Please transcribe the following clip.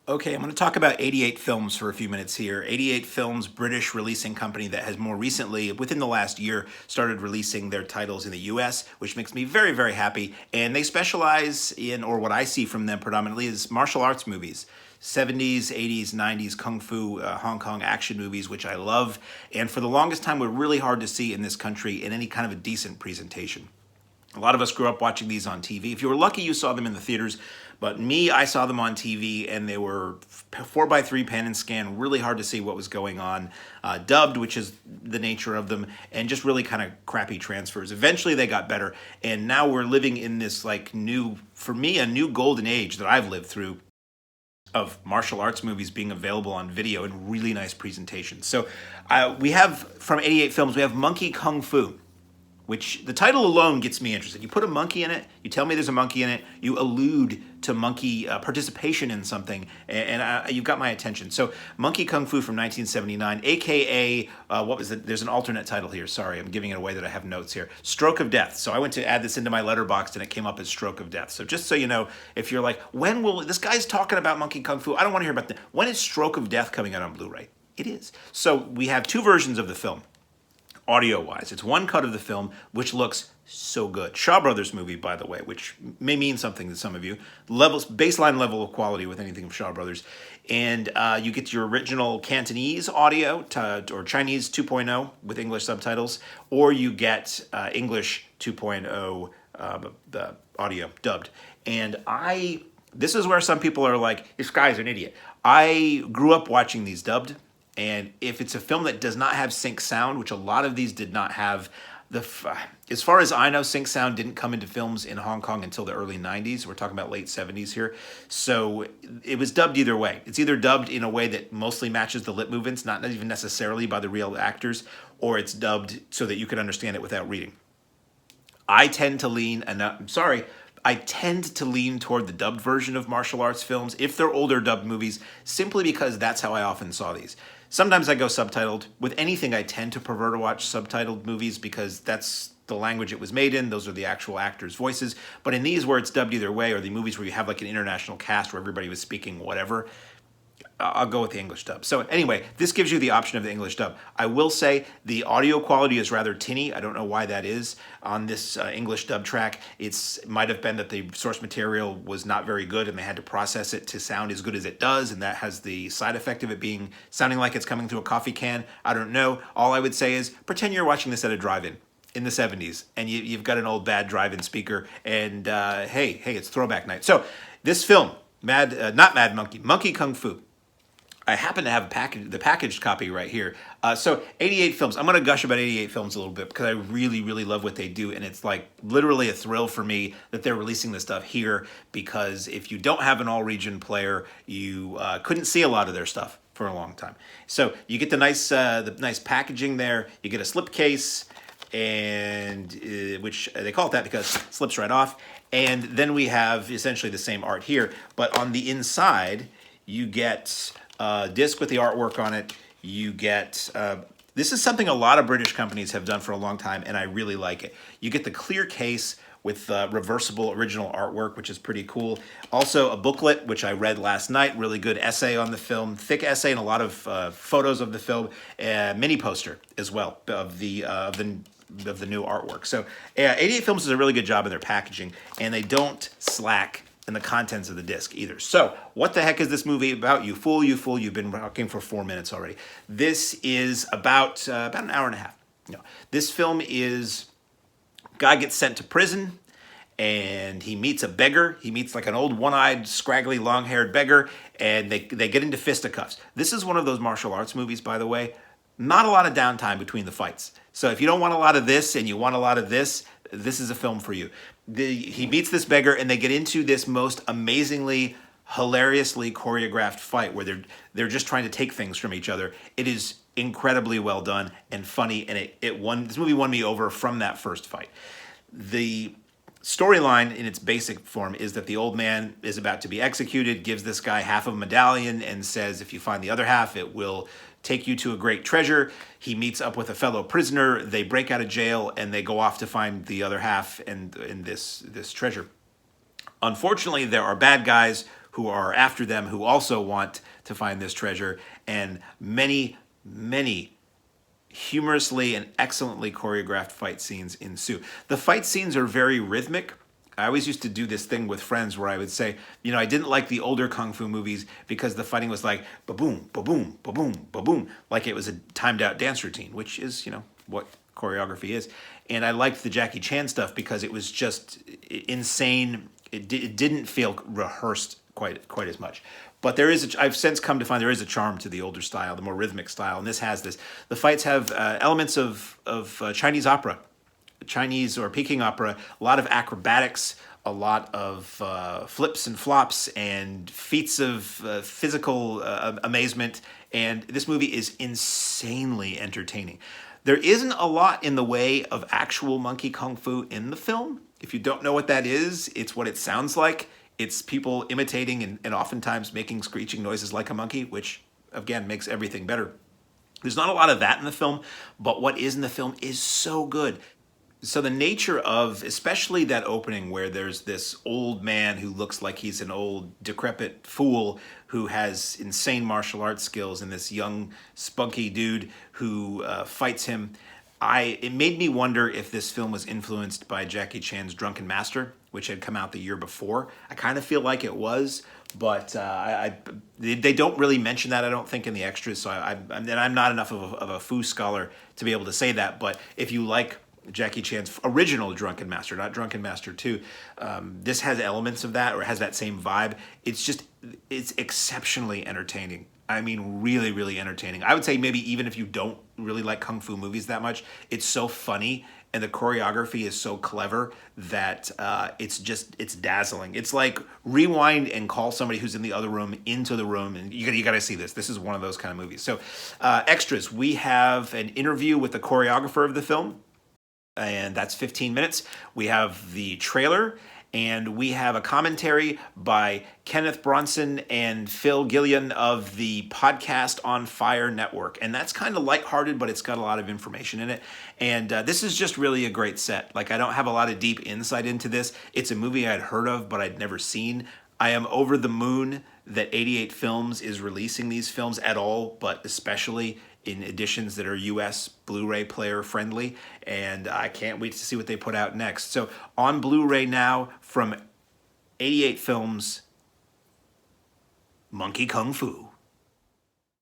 Okay, I'm going to talk about 88 Films for a few minutes here. 88 Films, British releasing company that has more recently, within the last year, started releasing their titles in the US, which makes me very, very happy. And they specialize in, or what I see from them predominantly, is martial arts movies. 70s, 80s, 90s kung fu, Hong Kong action movies, which I love, and for the longest time were really hard to see in this country in any kind of a decent presentation. A lot of us grew up watching these on TV. If you were lucky, you saw them in the theaters. But me, I saw them on TV, and they were 4:3 pan and scan, really hard to see what was going on. Dubbed, which is the nature of them, and just really kind of crappy transfers. Eventually, they got better, and now we're living in this like new, for me, a new golden age that I've lived through of martial arts movies being available on video in really nice presentations. So we have from 88 Films, we have Monkey Kung Fu, which the title alone gets me interested. You put a monkey in it, you tell me there's a monkey in it, you allude to monkey participation in something, and you've got my attention. So, Monkey Kung Fu from 1979, aka, what was it? There's an alternate title here. Sorry, I'm giving it away that I have notes here. Stroke of Death. So, I went to add this into my letterbox, and it came up as Stroke of Death. So, just so you know, if you're like, when will this guy's talking about Monkey Kung Fu? I don't want to hear about that. When is Stroke of Death coming out on Blu-ray? It is. So, we have two versions of the film audio-wise. It's one cut of the film, which looks so good. Shaw Brothers movie, by the way, which may mean something to some of you. Baseline level of quality with anything from Shaw Brothers. And you get your original Cantonese audio or Chinese 2.0 with English subtitles, or you get English 2.0, the audio dubbed. And this is where some people are like, this guy's an idiot. I grew up watching these dubbed. And if it's a film that does not have sync sound, which a lot of these did not have, as far as I know, sync sound didn't come into films in Hong Kong until the early 90s. We're talking about late 70s here. So it was dubbed either way. It's either dubbed in a way that mostly matches the lip movements, not even necessarily by the real actors, or it's dubbed so that you can understand it without reading. I tend to lean, and I'm sorry, I tend to lean toward the dubbed version of martial arts films if they're older dubbed movies, simply because that's how I often saw these. Sometimes I go subtitled. With anything, I tend to prefer to watch subtitled movies because that's the language it was made in. Those are the actual actors' voices. But in these where it's dubbed either way, or the movies where you have like an international cast where everybody was speaking whatever, I'll go with the English dub. So anyway, this gives you the option of the English dub. I will say the audio quality is rather tinny. I don't know why that is on this English dub track. It might have been that the source material was not very good and they had to process it to sound as good as it does, and that has the side effect of it being sounding like it's coming through a coffee can. I don't know. All I would say is pretend you're watching this at a drive-in in the 70s and you've got an old bad drive-in speaker and hey, it's throwback night. So this film, not Mad Monkey, Monkey Kung Fu. I happen to have the packaged copy right here. So 88 Films. I'm going to gush about 88 Films a little bit because I really, really love what they do. And it's like literally a thrill for me that they're releasing this stuff here, because if you don't have an all-region player, you couldn't see a lot of their stuff for a long time. So you get the nice packaging there. You get a slipcase, and which they call it that because it slips right off. And then we have essentially the same art here. But on the inside, you get disc with the artwork on it. You get this is something a lot of British companies have done for a long time, and I really like it. You get the clear case with reversible original artwork, which is pretty cool. Also a booklet, which I read last night, really good essay on the film, thick essay and a lot of photos of the film, mini poster as well of the new artwork. So 88 Films does a really good job of their packaging, and they don't slack and the contents of the disc either. So, what the heck is this movie about? You fool, you've been talking for 4 minutes already. This is about an hour and a half. No, this film is, guy gets sent to prison, and he meets a beggar. He meets like an old one-eyed, scraggly, long-haired beggar, and they get into fisticuffs. This is one of those martial arts movies, by the way. Not a lot of downtime between the fights. So if you don't want a lot of this and you want a lot of this is a film for you. He meets this beggar and they get into this most amazingly, hilariously choreographed fight where they're just trying to take things from each other. It is incredibly well done and funny, and this movie won me over from that first fight. The storyline in its basic form is that the old man is about to be executed, gives this guy half of a medallion and says, if you find the other half, it will take you to a great treasure. He meets up with a fellow prisoner. They break out of jail and they go off to find the other half and this treasure. Unfortunately, there are bad guys who are after them, who also want to find this treasure, and many, many humorously and excellently choreographed fight scenes ensue. The fight scenes are very rhythmic. I always used to do this thing with friends where I would say, you know, I didn't like the older kung fu movies because the fighting was like ba-boom, ba-boom, ba-boom, ba-boom, like it was a timed out dance routine, which is, you know, what choreography is. And I liked the Jackie Chan stuff because it was just insane. It didn't feel rehearsed quite as much. But there is, I've since come to find there is a charm to the older style, the more rhythmic style, and this has this. The fights have elements of Chinese opera, Chinese or Peking opera, a lot of acrobatics, a lot of flips and flops and feats of physical amazement, and this movie is insanely entertaining. There isn't a lot in the way of actual monkey kung fu in the film. If you don't know what that is, it's what it sounds like. It's people imitating and oftentimes making screeching noises like a monkey, which again makes everything better. There's not a lot of that in the film, but what is in the film is so good. So the nature of, especially that opening where there's this old man who looks like he's an old decrepit fool who has insane martial arts skills, and this young spunky dude who fights him, it made me wonder if this film was influenced by Jackie Chan's Drunken Master, which had come out the year before. I kind of feel like it was, but they don't really mention that, I don't think, in the extras. So I'm not enough of a foo scholar to be able to say that. But if you like Jackie Chan's original Drunken Master, not Drunken Master 2, this has elements of that, or has that same vibe. It's exceptionally entertaining. I mean, really, really entertaining. I would say maybe even if you don't really like kung fu movies that much, it's so funny and the choreography is so clever that it's dazzling. It's like rewind and call somebody who's in the other room into the room, and you got to see this. This is one of those kind of movies. So extras, we have an interview with the choreographer of the film, and that's 15 minutes. We have the trailer, and we have a commentary by Kenneth Bronson and Phil Gillian of the Podcast on Fire Network. And that's kind of lighthearted, but it's got a lot of information in it. And this is just really a great set. Like, I don't have a lot of deep insight into this. It's a movie I'd heard of, but I'd never seen. I am over the moon that 88 Films is releasing these films at all, but especially in editions that are US Blu-ray player friendly, and I can't wait to see what they put out next. So on Blu-ray now from 88 Films, Monkey Kung Fu.